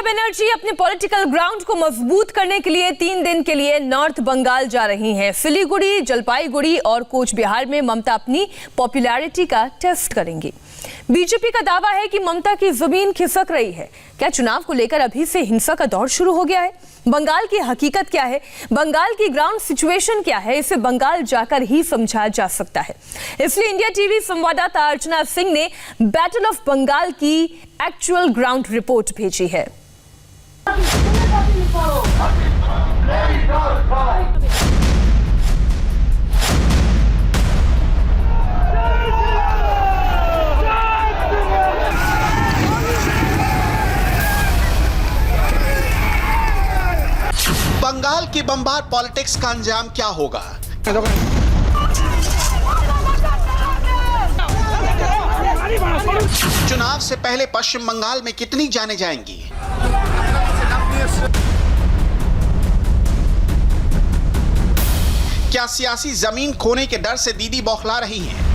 बनर्जी अपने political ground को मजबूत करने के लिए 3 दिन के लिए नॉर्थ बंगाल जा रही हैं। सिलीगुड़ी, जलपाईगुड़ी और कोच बिहार में ममता अपनी पॉपुलैरिटी का टेस्ट करेंगी। बीजेपी का दावा है कि ममता की जमीन खिसक रही है। क्या चुनाव को लेकर अभी से हिंसा का दौर शुरू हो गया है? बंगाल की हकीकत क्या है? बंगाल की ग्राउंड सिचुएशन क्या है? इसे बंगाल जाकर ही समझा जा सकता है। इसलिए इंडिया टीवी संवाददाता अर्चना सिंह ने बैटल ऑफ बंगाल की एक्चुअल ग्राउंड रिपोर्ट भेजी है। बंगाल की बमबार पॉलिटिक्स का अंजाम क्या होगा? चुनाव से पहले पश्चिम बंगाल में कितनी जाने जाएंगी? क्या सियासी जमीन खोने के डर से दीदी बौखला रही हैं?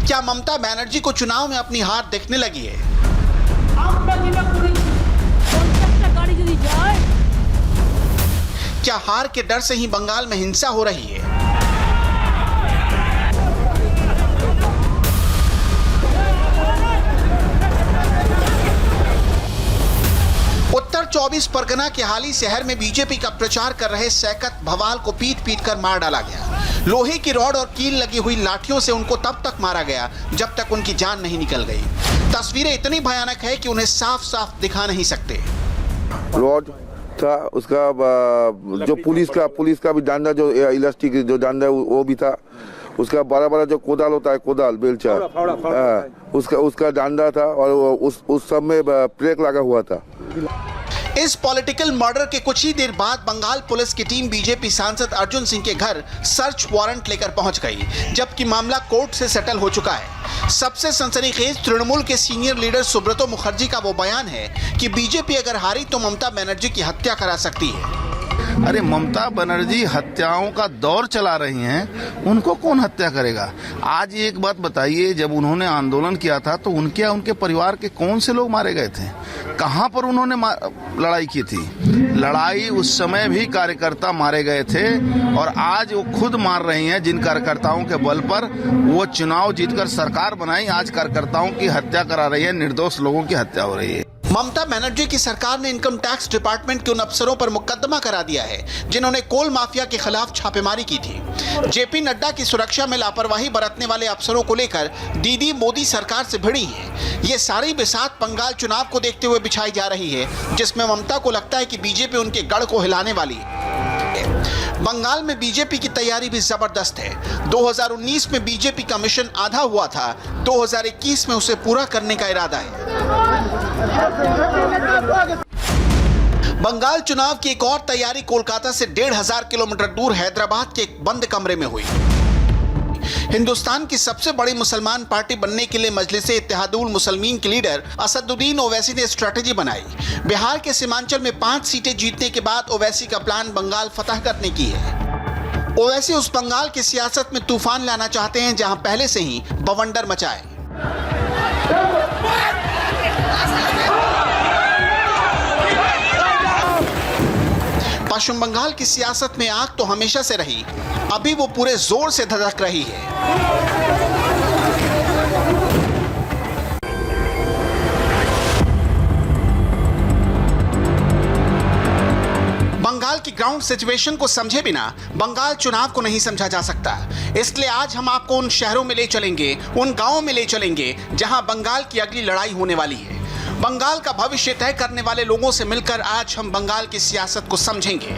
क्या ममता बनर्जी को चुनाव में अपनी हार दिखने लगी है? क्या हार के डर से ही बंगाल में हिंसा हो रही है? उत्तर 24 परगना के हाली शहर में बीजेपी का प्रचार कर रहे सैकत भवाल को पीट कर मार डाला गया। लोहे की रॉड और कील लगी हुई लाठियों से उनको तब तक मारा गया जब तक उनकी जान नहीं निकल गई। तस्वीरें इतनी भयानक है कि उन्हें साफ साफ दिखा नहीं सकते। रॉड था, उसका जो पुलिस का भी डंडा, जो इलास्टिक जो डंडा वो भी था। उसका बड़ा जो कोदाल होता है, कोदाल बेलचा, उसका डंडा था और उस सब में ब्रेक लगा हुआ था। इस पॉलिटिकल मर्डर के कुछ ही देर बाद बंगाल पुलिस की टीम बीजेपी सांसद अर्जुन सिंह के घर सर्च वारंट लेकर पहुंच गई, जबकि मामला कोर्ट से सेटल हो चुका है। सबसे सनसनीखेज तृणमूल के सीनियर लीडर सुब्रतो मुखर्जी का वो बयान है कि बीजेपी अगर हारी तो ममता बनर्जी की हत्या करा सकती है। अरे ममता बनर्जी हत्याओं का दौर चला रही हैं, उनको कौन हत्या करेगा? आज एक बात बताइए, जब उन्होंने आंदोलन किया था तो उनके परिवार के कौन से लोग मारे गए थे? कहां पर उन्होंने लड़ाई की थी? लड़ाई उस समय भी कार्यकर्ता मारे गए थे और आज वो खुद मार रही हैं, जिन कार्यकर्ताओं के बल पर वो चुनाव जीतकर सरकार बनाई, आज कार्यकर्ताओं की हत्या करा रही है, निर्दोष लोगों की हत्या हो रही है। ममता बनर्जी की सरकार ने इनकम टैक्स डिपार्टमेंट के उन अफसरों पर मुकदमा करा दिया है जिन्होंने कोल माफिया के खिलाफ छापेमारी की थी। जेपी नड्डा की सुरक्षा में लापरवाही बरतने वाले अफसरों को लेकर दीदी मोदी सरकार से भिड़ी है। ये सारी बिसात बंगाल चुनाव को देखते हुए बिछाई जा रही है, जिसमें ममता को लगता है कि बीजेपी उनके गढ़ को हिलाने वाली है। बंगाल में बीजेपी की तैयारी भी जबरदस्त है। 2019 में बीजेपी का मिशन आधा हुआ था, 2021 में उसे पूरा करने का इरादा है। बंगाल चुनाव की एक और तैयारी कोलकाता से 1,500 किलोमीटर दूर हैदराबाद के एक बंद कमरे में हुई। हिंदुस्तान की सबसे बड़ी मुसलमान पार्टी बनने के लिए मजलिसे इत्तेहादुल मुसलमीन के लीडर असदुद्दीन ओवैसी ने स्ट्रेटेजी बनाई। बिहार के सीमांचल में 5 सीटें जीतने के बाद ओवैसी का प्लान बंगाल फतह करने की है। ओवैसी उस बंगाल की सियासत में तूफान लाना चाहते हैं जहां पहले से ही बवंडर मचाए। पश्चिम बंगाल की सियासत में आग तो हमेशा से रही, अभी वो पूरे जोर से धधक रही है। बंगाल की ग्राउंड सिचुएशन को समझे बिना बंगाल चुनाव को नहीं समझा जा सकता। इसलिए आज हम आपको उन शहरों में ले चलेंगे, उन गांवों में ले चलेंगे जहां बंगाल की अगली लड़ाई होने वाली है। बंगाल का भविष्य तय करने वाले लोगों से मिलकर आज हम बंगाल की सियासत को समझेंगे।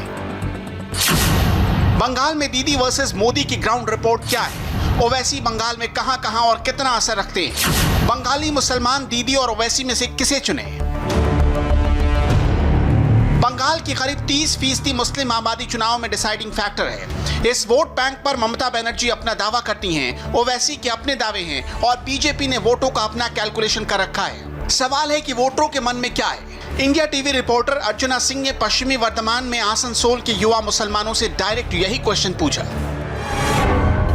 बंगाल में दीदी वर्सेस मोदी की ग्राउंड रिपोर्ट क्या है? ओवैसी बंगाल में कहां और कितना असर रखते हैं? बंगाली मुसलमान दीदी और ओवैसी में से किसे चुने? बंगाल की करीब 30% मुस्लिम आबादी चुनाव में डिसाइडिंग फैक्टर है। इस वोट बैंक पर ममता बनर्जी अपना दावा करती हैं, ओवैसी के अपने दावे हैं और बीजेपी ने वोटों का अपना कैलकुलेशन कर रखा है। सवाल है कि वोटरों के मन में क्या है। India TV reporter Archana Singh ने पश्चिमी वर्धमान में आसनसोल के युवा मुसलमानों से डायरेक्ट यही क्वेश्चन पूछा।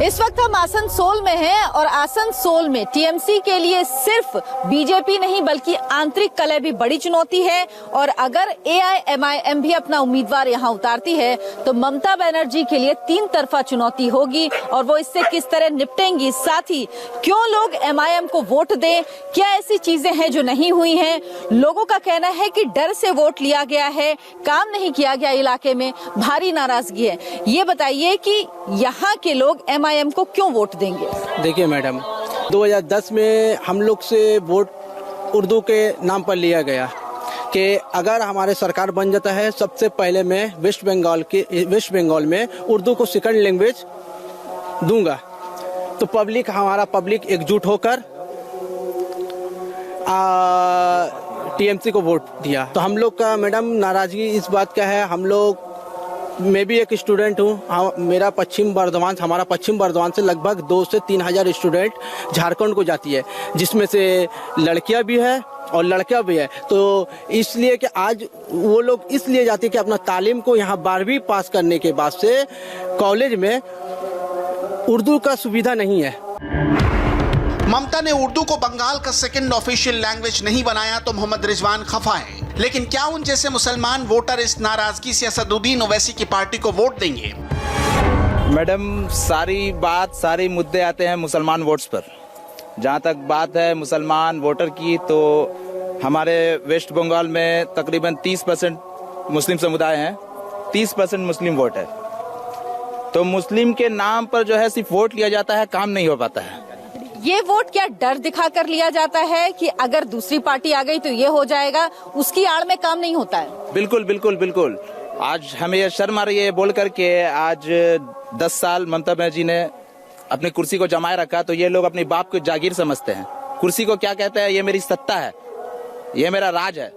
इस वक्त हम आसनसोल में हैं और आसनसोल में टीएमसी के लिए सिर्फ बीजेपी नहीं बल्कि आंतरिक कलह भी बड़ी चुनौती है। और अगर एआईएमआईएम भी अपना उम्मीदवार यहां उतारती है तो ममता बनर्जी के लिए तीन तरफा चुनौती होगी और वो इससे किस तरह निपटेंगी, साथ ही क्यों लोग एमआईएम को वोट दें, क्या ऐसी चीजें हैं जो नहीं हुई हैं। लोगों का कहना है कि डर से वोट लिया गया है, काम नहीं किया गया, इलाके में भारी नाराजगी है। ये बताइए कि यहाँ के लोग एमआईएम को क्यों वोट देंगे। देखिए मैडम, 2010 में हम लोग से वोट उर्दू के नाम पर लिया गया कि अगर हमारे सरकार बन जाता है सबसे पहले मैं वेस्ट बंगाल में उर्दू को सेकंड लैंग्वेज दूंगा। तो हमारा पब्लिक एकजुट होकर टीएमसी को वोट दिया। तो हम लोग का मैडम नाराजगी इस बात का है, हम लोग, मैं भी एक स्टूडेंट हूँ, हमारा पश्चिम बर्धमान से लगभग 2 से 3 हज़ार स्टूडेंट झारखंड को जाती है, जिसमें से लड़कियां भी है और लड़का भी है। तो इसलिए कि आज वो लोग इसलिए जाते हैं कि अपना तालीम को यहाँ 12वीं पास करने के बाद से कॉलेज में उर्दू का सुविधा नहीं है। ममता ने उर्दू को बंगाल का सेकंड ऑफिशियल लैंग्वेज नहीं बनाया तो मोहम्मद रिजवान खफा है, लेकिन क्या उन जैसे मुसलमान वोटर इस नाराजगी से असदुद्दीन ओवैसी की पार्टी को वोट देंगे? मैडम, सारे मुद्दे आते हैं मुसलमान वोट्स पर। जहां तक बात है मुसलमान वोटर की, तो हमारे वेस्ट बंगाल में तकरीबन 30% मुस्लिम समुदाय हैं, 30% मुस्लिम वोट है। तो मुस्लिम के नाम पर जो है सिर्फ वोट लिया जाता है, काम नहीं हो पाता है। ये वोट क्या डर दिखाकर लिया जाता है कि अगर दूसरी पार्टी आ गई तो ये हो जाएगा, उसकी आड़ में काम नहीं होता है? बिल्कुल। आज हमें ये शर्म आ रही है बोल करके, आज 10 साल ममता बनर्जी ने अपनी कुर्सी को जमाए रखा, तो ये लोग अपनी बाप को जागीर समझते हैं। कुर्सी को क्या कहते हैं, ये मेरी सत्ता है, ये मेरा राज है।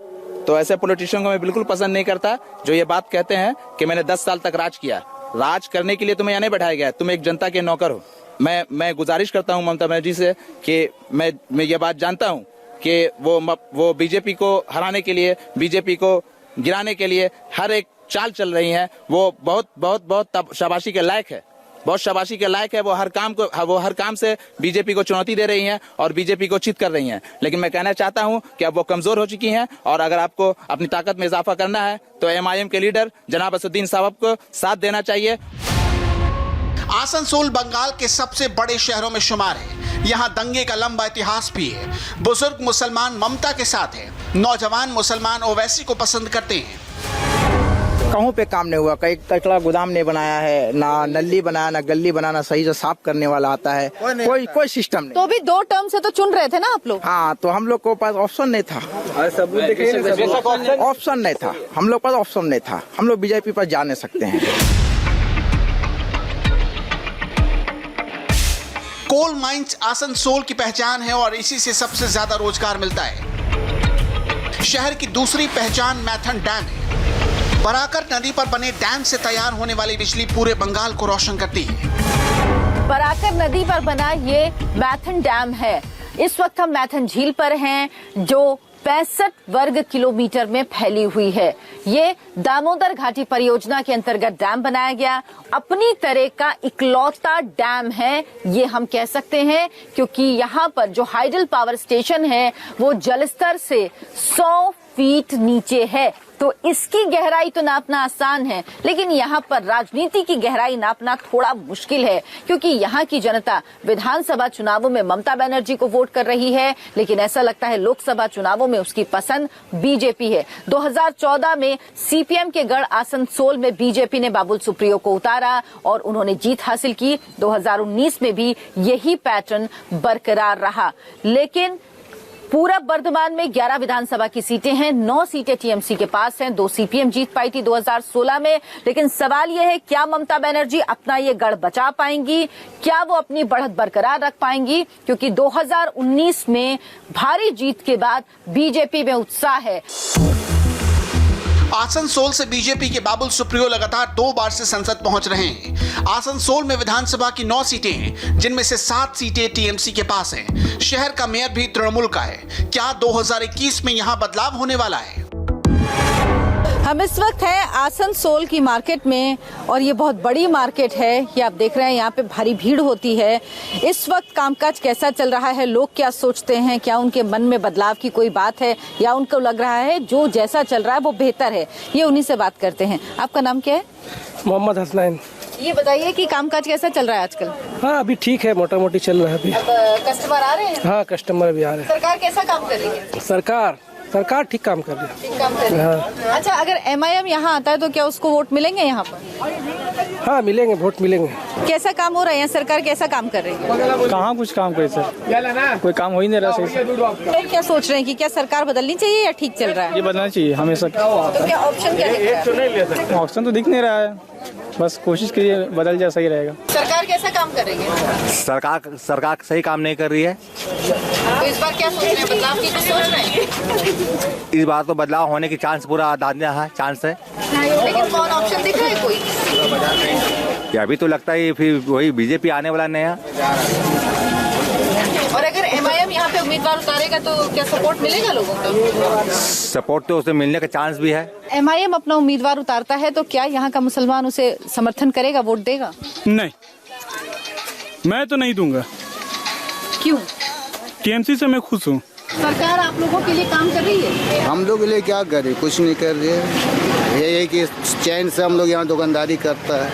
तो ऐसे पॉलिटिशियन को मैं बिल्कुल पसंद नहीं करता जो ये बात कहते हैं कि मैंने 10 साल तक राज किया। राज करने के लिए तुम्हें यहाँ नहीं बैठाया गया, तुम एक जनता के नौकर हो। मैं गुजारिश करता हूँ ममता बनर्जी से कि मैं ये बात जानता हूँ कि वो बीजेपी को हराने के लिए, बीजेपी को गिराने के लिए हर एक चाल चल रही हैं। वो बहुत शाबाशी के लायक है, बहुत शाबाशी के लायक है। वो हर काम से बीजेपी को चुनौती दे रही हैं और बीजेपी को चित कर रही हैं। लेकिन मैं कहना चाहता हूं कि अब वो कमजोर हो चुकी हैं और अगर आपको अपनी ताकत में इजाफा करना है तो एमआईएम के लीडर जनाब असदुद्दीन साहब को साथ देना चाहिए। आसनसोल बंगाल के सबसे बड़े शहरों में शुमार है। यहाँ दंगे का लंबा इतिहास भी है। बुजुर्ग मुसलमान ममता के साथ है, नौजवान मुसलमान ओवैसी को पसंद करते हैं। कहूँ पे काम नहीं हुआ, कहीं कचरा गोदाम नहीं बनाया है, ना नली बनाया, ना गली बनाना, सही से साफ करने वाला आता है, कोई सिस्टम नहीं। तो भी 2 टर्म से तो चुन रहे थे ना आप लोग? हाँ, तो हम लोग को पास ऑप्शन नहीं था, ऑप्शन नहीं था, हम लोग पास ऑप्शन नहीं था। हम लोग बीजेपी पर जा नहीं सकते हैं। कोल माइंस आसनसोल की पहचान है और इसी से सबसे ज्यादा रोजगार मिलता है। शहर की दूसरी पहचान मैथन डैम है। बराकर नदी पर बने डैम से तैयार होने वाली बिजली पूरे बंगाल को रोशन करती है। बराकर नदी पर बना ये मैथन डैम है। इस वक्त हम मैथन झील पर हैं जो 65 वर्ग किलोमीटर में फैली हुई है। ये दामोदर घाटी परियोजना के अंतर्गत डैम बनाया गया अपनी तरह का इकलौता डैम है, ये हम कह सकते हैं, क्योंकि यहाँ पर जो हाइडल पावर स्टेशन है वो जलस्तर से 100 फीट नीचे है। तो इसकी गहराई तो नापना आसान है, लेकिन यहाँ पर राजनीति की गहराई नापना थोड़ा मुश्किल है, क्योंकि यहाँ की जनता विधानसभा चुनावों में ममता बनर्जी को वोट कर रही है, लेकिन ऐसा लगता है लोकसभा चुनावों में उसकी पसंद बीजेपी है। 2014 में सीपीएम के गढ़ आसनसोल में बीजेपी ने बाबुल सुप्रियो को उतारा और उन्होंने जीत हासिल की। 2019 में भी यही पैटर्न बरकरार रहा, लेकिन पूरब बर्धमान में 11 विधानसभा की सीटें हैं, 9 सीटें टीएमसी के पास हैं, 2 सीपीएम जीत पाई थी 2016 में। लेकिन सवाल यह है, क्या ममता बनर्जी अपना ये गढ़ बचा पाएंगी, क्या वो अपनी बढ़त बरकरार रख पाएंगी? क्योंकि 2019 में भारी जीत के बाद बीजेपी में उत्साह है। आसनसोल से बीजेपी के बाबुल सुप्रियो लगातार 2 बार से संसद पहुंच रहे हैं। आसनसोल में विधानसभा की 9 सीटें हैं, जिनमें से 7 सीटें टीएमसी के पास हैं। शहर का मेयर भी तृणमूल का है। क्या 2021 में यहां बदलाव होने वाला है? हम इस वक्त हैं आसनसोल की मार्केट में और ये बहुत बड़ी मार्केट है। ये आप देख रहे हैं, यहाँ पे भारी भीड़ होती है। इस वक्त कामकाज कैसा चल रहा है, लोग क्या सोचते हैं, क्या उनके मन में बदलाव की कोई बात है या उनको लग रहा है जो जैसा चल रहा है वो बेहतर है, ये उन्हीं से बात करते हैं। आपका नाम क्या है? मोहम्मद हसनैन। ये बताइए कि कामकाज कैसा चल रहा है आजकल? हाँ, अभी ठीक है, मोटा मोटी चल रहा है अभी। अब कस्टमर आ रहे हैं? हाँ, कस्टमर भी आ रहे सरकार कैसा काम कर रही है? हैं। सरकार ठीक काम कर रही है। ठीक काम कर रही है। अच्छा, अगर MIM यहाँ आता है तो क्या उसको वोट मिलेंगे यहाँ पर? हाँ, मिलेंगे, वोट मिलेंगे। कैसा काम हो रहा है यहाँ? सरकार कैसा काम कर रही है? कहाँ कुछ काम करे सर, कोई काम हो ही नहीं रहा सही से। लोग क्या सोच रहे हैं कि क्या सरकार बदलनी चाहिए या ठीक चल रहा है? ये बदलना चाहिए हमेशा। तो क्या ऑप्शन क्या दिख रहा है? ऑप्शन तो दिख नहीं रहा है, बस कोशिश कीजिए बदल जाए, सही रहेगा। सरकार कैसा काम कर रही है? सरकार सही काम नहीं कर रही है। तो इस बार क्या सोच रहे हैं, बदलाव की कुछ सोच रहे हैं? इस बार तो बदलाव होने की चांस पूरा दांया है, चांस है। लेकिन कौन ऑप्शन दिख रहा है कोई? ये अभी तो लगता है फिर वही बीजेपी आने वाला नया। और अगर MIM यहाँ पे उम्मीदवार उतारेगा तो क्या सपोर्ट मिलेगा लोगों को? सपोर्ट तो उसे मिलने का चांस भी है। MIM अपना उम्मीदवार उतारता है तो क्या यहाँ का मुसलमान उसे समर्थन करेगा, वोट देगा? नहीं, मैं तो नहीं दूंगा। क्यों? TMC से मैं खुश हूँ। सरकार आप लोगों के लिए काम कर रही है? हम लोग के लिए क्या करे, कुछ नहीं कर रहे हैं। ये है कि चैन से हम लोग यहाँ दुकानदारी करता है।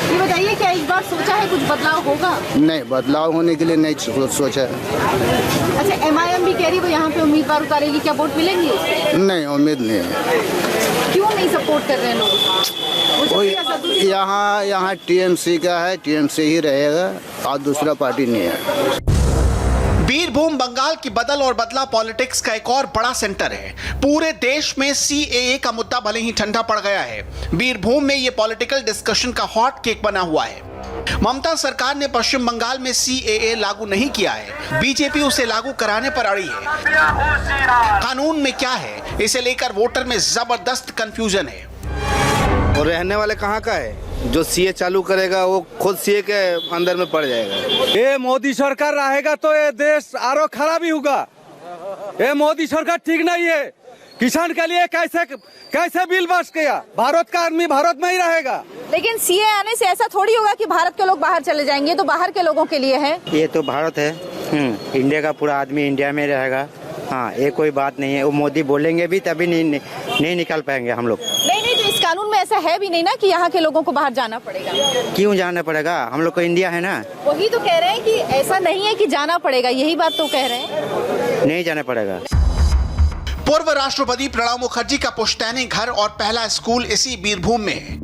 ये बताइए, क्या इस बार सोचा है कुछ बदलाव होगा? नहीं, बदलाव होने के लिए नहीं सोचा है। अच्छा, MIM भी कह रही वो यहाँ पे उम्मीदवार उतारेगी, क्या वोट मिलेंगे उससे? नहीं, उम्मीद नहीं है। क्यों नहीं सपोर्ट कर रहे हैं लोग? यहाँ TMC का है, TMC ही रहेगा और दूसरा पार्टी नहीं है। बीरभूम बंगाल की बदल और बदला पॉलिटिक्स का एक और बड़ा सेंटर है। पूरे देश में CAA का मुद्दा भले ही ठंडा पड़ गया है, बीरभूम में ये पॉलिटिकल डिस्कशन का हॉट केक बना हुआ है। ममता सरकार ने पश्चिम बंगाल में CAA लागू नहीं किया है, बीजेपी उसे लागू कराने पर अड़ी है। कानून में क्या है, इसे लेकर वोटर में जबरदस्त कंफ्यूजन है। और रहने वाले कहाँ का है? जो CA चालू करेगा वो खुद CA के अंदर में पड़ जाएगा। ये मोदी सरकार रहेगा तो ये देश आरो खराब ही होगा। ये मोदी सरकार ठीक नहीं है। किसान के लिए कैसे बिल पास किया? भारत का आदमी भारत में ही रहेगा। लेकिन CA आने से ऐसा थोड़ी होगा कि भारत के लोग बाहर चले जाएंगे, तो बाहर के लोगों के लिए है। ये तो भारत है, इंडिया का पूरा आदमी इंडिया में रहेगा। हाँ, ये कोई बात नहीं है। वो मोदी बोलेंगे भी तभी नहीं निकाल पाएंगे हम लोग। नहीं, तो इस कानून में ऐसा है भी नहीं ना कि यहाँ के लोगों को बाहर जाना पड़ेगा। क्यों जाना पड़ेगा? हम लोग को इंडिया है ना। वही तो कह रहे हैं कि ऐसा नहीं है कि जाना पड़ेगा, यही बात तो कह रहे हैं। नहीं जाना पड़ेगा। पूर्व राष्ट्रपति प्रणब मुखर्जी का पुश्तैनी घर और पहला स्कूल इसी बीरभूम में है।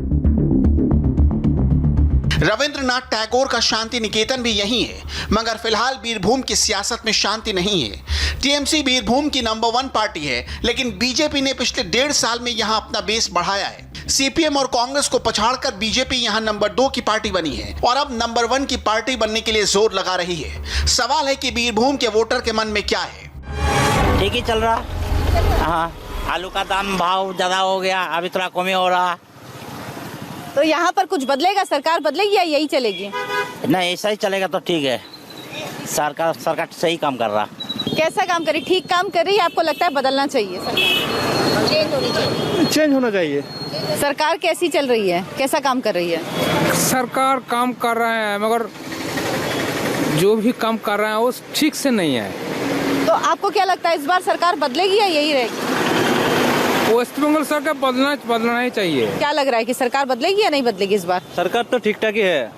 रविंद्रनाथ टैगोर का शांति निकेतन भी यही है, मगर फिलहाल बीरभूम की सियासत में शांति नहीं है। TMC बीरभूम की नंबर 1 पार्टी है, लेकिन बीजेपी ने पिछले 1.5 साल में यहां अपना बेस बढ़ाया है। CPM और कांग्रेस को पछाड़कर बीजेपी यहां नंबर 2 की पार्टी बनी है और अब नंबर 1 की पार्टी बनने के लिए जोर लगा रही है। सवाल है कि बीरभूम के वोटर के मन में क्या है। ठीक ही चल रहा। हाँ, आलू का दाम भाव ज्यादा हो गया, अभी थोड़ा कमी हो रहा। तो यहाँ पर कुछ बदलेगा? सरकार बदलेगी या यही चलेगी? नहीं, ऐसा ही चलेगा तो ठीक है। सरकार सही काम कर रहा। कैसा काम करी? ठीक काम कर रही है? आपको लगता है बदलना चाहिए? चेंज होनी चाहिए। चेंज होना चाहिए। सरकार कैसी चल रही है, कैसा काम कर रही है? सरकार काम कर रहा है, मगर जो भी काम कर रहा है वो ठीक से नहीं है। तो आपको क्या लगता है, इस बार सरकार बदलेगी या यही रहेगी? वेस्ट बंगाल सरकार बदलना ही चाहिए। क्या लग रहा है कि सरकार बदलेगी या नहीं बदलेगी इस बार? सरकार तो ठीक ठाक ही है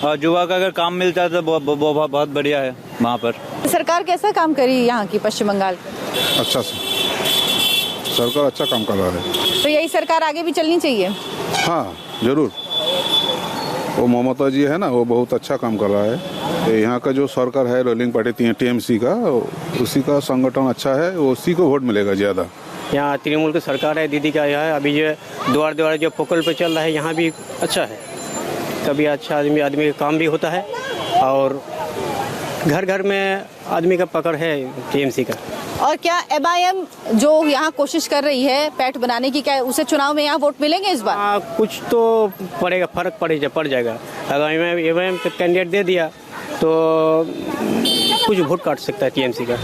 और युवा का अगर काम मिलता है तो बहुत बढ़िया है वहाँ पर। सरकार कैसा काम करी यहाँ की पश्चिम बंगाल? अच्छा से सरकार अच्छा काम कर रहा है। तो यही सरकार आगे भी चलनी चाहिए? हाँ, जरूर। वो ममता जी है ना, वो बहुत अच्छा काम कर रहा है। यहाँ का जो सरकार है रूलिंग पार्टी TMC का, उसी का संगठन अच्छा है, उसी को वोट मिलेगा ज़्यादा। यहाँ तृणमूल की सरकार है, दीदी का यह है। अभी जो द्वार जो पोकल पे चल रहा है यहाँ भी अच्छा है। कभी अच्छा आदमी का काम भी होता है और घर घर में आदमी का पकड़ है TMC का। और क्या MIM जो यहाँ कोशिश कर रही है पैठ बनाने की, क्या उसे चुनाव में यहाँ वोट मिलेंगे इस बार? कुछ तो पड़ेगा, फर्क पड़ जाएगा। अगर MIM कैंडिडेट दे दिया तो कुछ वोट काट सकता है TMC का।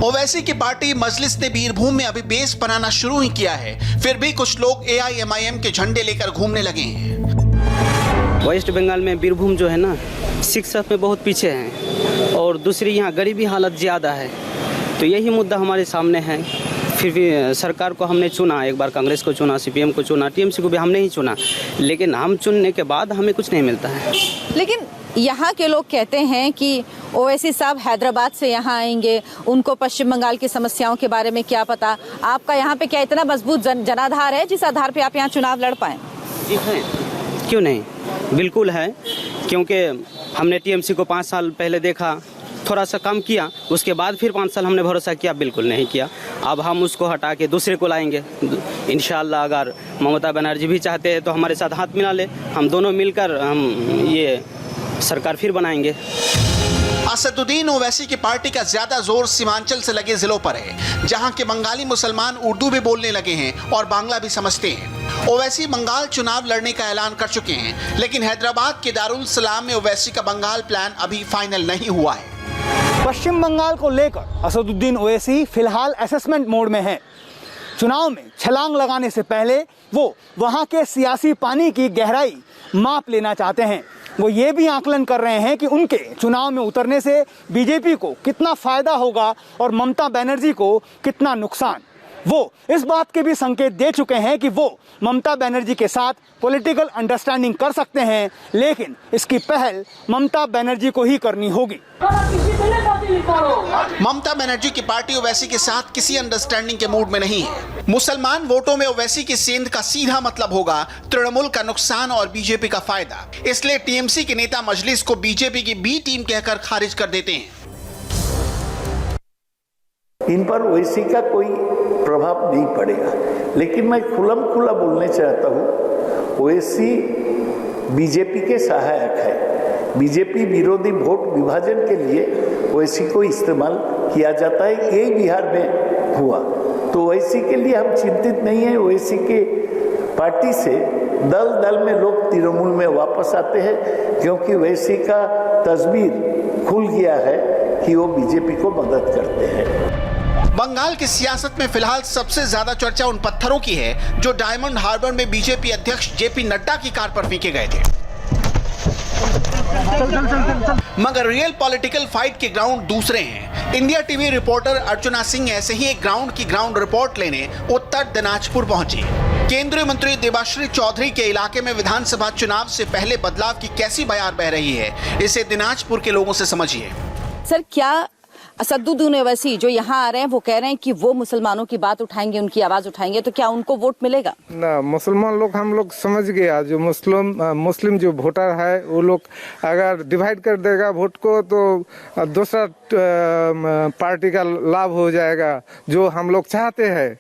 ओवैसी की पार्टी मजलिस ने बीरभूम में अभी बेस बनाना शुरू ही किया है, फिर भी कुछ लोग AIMIM के झंडे लेकर घूमने लगे हैं। वेस्ट बंगाल में बीरभूम जो है ना, शिक्षा में बहुत पीछे हैं और दूसरी यहाँ गरीबी हालत ज़्यादा है, तो यही मुद्दा हमारे सामने है। फिर भी सरकार को हमने चुना, एक बार कांग्रेस को चुना, CPM को चुना, TMC को भी हमने ही चुना, लेकिन हम चुनने के बाद हमें कुछ नहीं मिलता है। लेकिन यहाँ के लोग कहते हैं कि ओवैसी साहब हैदराबाद से यहाँ आएंगे, उनको पश्चिम बंगाल की समस्याओं के बारे में क्या पता। आपका यहाँ पे क्या इतना मजबूत जनाधार है जिस आधार पे आप यहाँ चुनाव लड़ पाएं? जी है, क्यों नहीं, बिल्कुल है, क्योंकि हमने TMC को 5 साल पहले देखा, थोड़ा सा काम किया, उसके बाद फिर 5 साल हमने भरोसा किया, बिल्कुल नहीं किया। अब हम उसको हटा के दूसरे को लाएंगे इंशाल्लाह। अगर ममता बनर्जी भी चाहते हैं तो हमारे साथ हाथ मिला ले, हम दोनों मिलकर हम ये सरकार फिर बनाएंगे। असदुद्दीन ओवैसी की पार्टी का ज्यादा जोर सीमांचल से लगे जिलों पर है, जहां के बंगाली मुसलमान उर्दू भी बोलने लगे हैं और बांग्ला भी समझते हैं। ओवैसी बंगाल चुनाव लड़ने का ऐलान कर चुके हैं, लेकिन हैदराबाद के दारुल सलाम में ओवैसी का बंगाल प्लान अभी फाइनल नहीं हुआ है। पश्चिम बंगाल को लेकर असदुद्दीन ओवैसी फिलहाल असेसमेंट मोड में है। चुनाव में छलांग लगाने से पहले वो वहां के सियासी पानी की गहराई माप लेना चाहते हैं। वो ये भी आकलन कर रहे हैं कि उनके चुनाव में उतरने से बीजेपी को कितना फायदा होगा और ममता बनर्जी को कितना नुकसान। वो इस बात के भी संकेत दे चुके हैं कि वो ममता बनर्जी के साथ पॉलिटिकल अंडरस्टैंडिंग कर सकते हैं, लेकिन इसकी पहल ममता बनर्जी को ही करनी होगी। ममता बनर्जी की पार्टी ओवैसी के साथ किसी अंडरस्टैंडिंग के मूड में नहीं है। मुसलमान वोटों में ओवैसी की सेंध का सीधा मतलब होगा तृणमूल का नुकसान और बीजेपी का फायदा। इसलिए TMC के नेता मजलिस को बीजेपी की बी टीम कहकर खारिज कर देते हैं। इन पर ओवैसी का कोई प्रभाव नहीं पड़ेगा, लेकिन मैं खुल्लम खुल्ला बोलने चाहता हूँ, ओवैसी बीजेपी के सहायक है। बीजेपी विरोधी वोट विभाजन के लिए ओवैसी को इस्तेमाल किया जाता है, यही बिहार में हुआ। तो ओवैसी के लिए हम चिंतित नहीं है। ओवैसी के पार्टी से दल दल में लोग तृणमूल में वापस आते हैं, क्योंकि ओवैसी का तस्वीर खुल गया है कि वो बीजेपी को मदद करते हैं। बंगाल की सियासत में फिलहाल सबसे ज्यादा चर्चा उन पत्थरों की है जो डायमंड हार्बर में बीजेपी अध्यक्ष JP नड्डा की कार पर फेंके गए थे। मगर रियल पॉलिटिकल फाइट के ग्राउंड दूसरे हैं। India TV reporter Archana Singh ऐसे ही एक ग्राउंड की ग्राउंड रिपोर्ट लेने उत्तर दिनाजपुर पहुंची। केंद्रीय मंत्री देबाश्री चौधरी के इलाके में विधानसभा चुनाव से पहले बदलाव की कैसी बयार बह रही है, इसे दिनाजपुर के लोगों से समझिए। सर, क्या असदुद्दीन ओवैसी जो यहाँ आ रहे हैं वो कह रहे हैं कि वो मुसलमानों की बात उठाएंगे, उनकी आवाज उठाएंगे, तो क्या उनको वोट मिलेगा? ना, मुसलमान लोग हम लोग समझ गया, जो मुस्लिम जो वोटर है वो लोग अगर डिवाइड कर देगा वोट को तो दूसरा पार्टी का लाभ हो जाएगा, जो हम लोग चाहते हैं।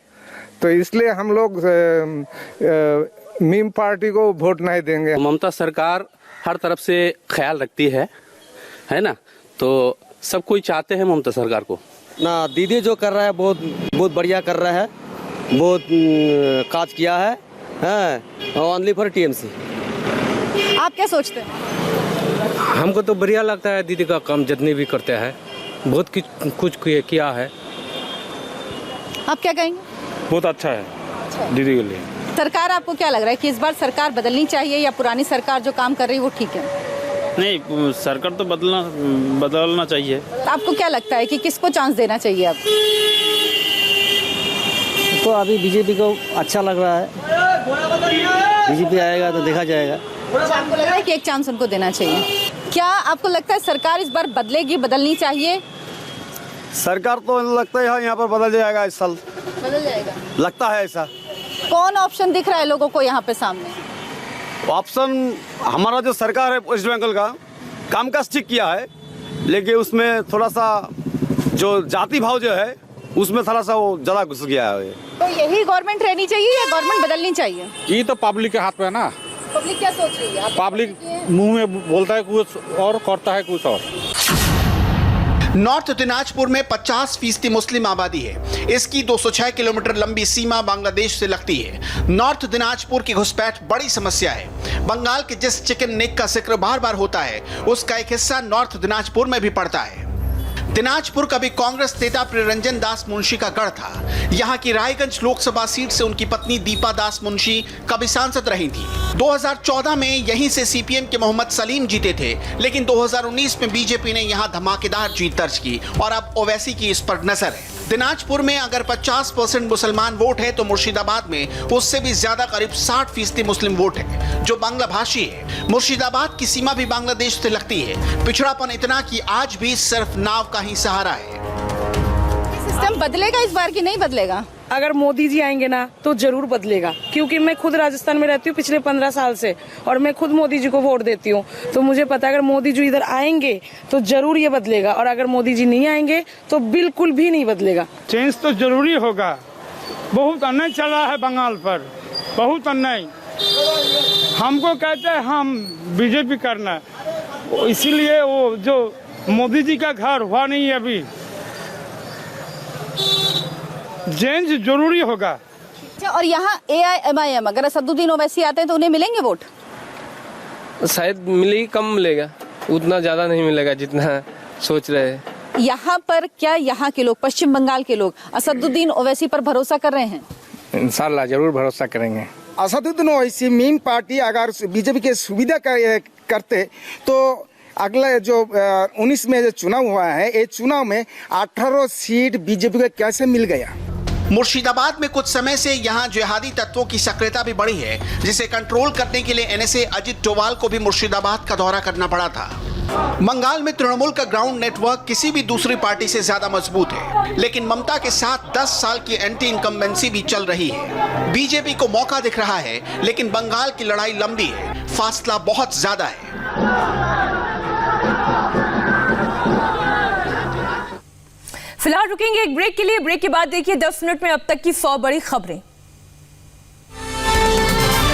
तो इसलिए हम लोग मीम पार्टी को वोट नहीं देंगे। ममता सरकार हर तरफ से ख्याल रखती है ना, तो सब कोई चाहते हैं ममता सरकार को। ना, दीदी जो कर रहा है बहुत बढ़िया कर रहा है, बहुत काज किया है ओनली फॉर TMC। आप क्या सोचते हैं? हमको तो बढ़िया लगता है दीदी का काम, जितनी भी करते हैं बहुत कुछ किया है। आप क्या कहेंगे? बहुत अच्छा है दीदी के लिए। सरकार, आपको क्या लग रहा है कि इस बार सरकार बदलनी चाहिए या पुरानी सरकार जो काम कर रही है वो ठीक है? नहीं, सरकार तो बदलना चाहिए। आपको क्या लगता है कि किसको चांस देना चाहिए अब? तो अभी बीजेपी को अच्छा लग रहा है, बीजेपी आएगा तो देखा जाएगा। आपको लग रहा है कि एक चांस उनको देना चाहिए? क्या आपको लगता है सरकार इस बार बदलेगी, बदलनी चाहिए? सरकार तो लगता है यहाँ पर बदल जाएगा, इस साल बदल जाएगा, लगता है ऐसा। कौन ऑप्शन दिख रहा है लोगों को यहाँ पे सामने? ऑप्शन हमारा जो सरकार है वेस्ट बंगाल का कामकाज ठीक किया है, लेकिन उसमें थोड़ा सा जो जाति भाव जो है उसमें थोड़ा सा वो ज़्यादा घुस गया है। तो यही गवर्नमेंट रहनी चाहिए या गवर्नमेंट बदलनी चाहिए? ये तो पब्लिक के हाथ पे है ना। पब्लिक क्या सोच रही है? पब्लिक मुंह में बोलता है कुछ और करता है कुछ और। नॉर्थ दिनाजपुर में 50% मुस्लिम आबादी है। इसकी 206 किलोमीटर लंबी सीमा बांग्लादेश से लगती है। नॉर्थ दिनाजपुर की घुसपैठ बड़ी समस्या है। बंगाल के जिस चिकन नेक का जिक्र बार बार होता है, उसका एक हिस्सा नॉर्थ दिनाजपुर में भी पड़ता है। दिनाजपुर कभी कांग्रेस नेता प्रियरंजन दास मुंशी का गढ़ था। यहाँ की रायगंज लोकसभा सीट से उनकी पत्नी दीपा दास मुंशी कभी सांसद रही थी। 2014 में यहीं से सीपीएम के मोहम्मद सलीम जीते थे, लेकिन 2019 में बीजेपी ने यहाँ धमाकेदार जीत दर्ज की और अब ओवैसी की इस पर नजर है। दिनाजपुर में अगर 50% मुसलमान वोट है तो मुर्शिदाबाद में उससे भी ज्यादा करीब 60% मुस्लिम वोट है जो बांग्ला भाषी है। मुर्शिदाबाद की सीमा भी बांग्लादेश से लगती है। पिछड़ापन इतना कि आज भी सिर्फ नाव का ही सहारा है। सिस्टम बदलेगा इस बार कि नहीं बदलेगा? अगर मोदी जी आएंगे ना तो जरूर बदलेगा, क्योंकि मैं खुद राजस्थान में रहती हूँ पिछले 15 साल से और मैं खुद मोदी जी को वोट देती हूँ, तो मुझे पता है अगर मोदी जी इधर आएंगे तो जरूर ये बदलेगा, और अगर मोदी जी नहीं आएंगे तो बिल्कुल भी नहीं बदलेगा। चेंज तो जरूरी होगा। बहुत अन्याय चल रहा है बंगाल पर, बहुत अन्याय। हमको कहते हैं हम बीजेपी करना, इसीलिए वो जो मोदी जी का घर हुआ नहीं है अभी, चेंज जरूरी होगा। और यहाँ AIMIM अगर असदुद्दीन ओवैसी आते हैं तो उन्हें मिलेंगे वोट? शायद मिलेगी, कम मिलेगा, उतना ज्यादा नहीं मिलेगा जितना सोच रहे हैं। यहाँ पर क्या यहाँ के लोग, पश्चिम बंगाल के लोग असदुद्दीन ओवैसी पर भरोसा कर रहे हैं? इंशाल्लाह जरूर भरोसा करेंगे। असदुद्दीन ओवैसी मीम पार्टी अगर बीजेपी के सुविधा करते तो अगला जो 19 में जो चुनाव हुआ है, ये चुनाव में 18 सीट बीजेपी को कैसे मिल गया। मुर्शिदाबाद में कुछ समय से यहाँ जिहादी तत्वों की सक्रियता भी बढ़ी है, जिसे कंट्रोल करने के लिए NSA अजित डोभाल को भी मुर्शिदाबाद का दौरा करना पड़ा था। बंगाल में तृणमूल का ग्राउंड नेटवर्क किसी भी दूसरी पार्टी से ज्यादा मजबूत है, लेकिन ममता के साथ 10 साल की एंटी इनकम्बेंसी भी चल रही है। बीजेपी को मौका दिख रहा है, लेकिन बंगाल की लड़ाई लंबी है, फासला बहुत ज्यादा है। फिलहाल रुकेंगे एक ब्रेक के लिए। ब्रेक के बाद देखिए 10 मिनट में अब तक की 100 बड़ी खबरें।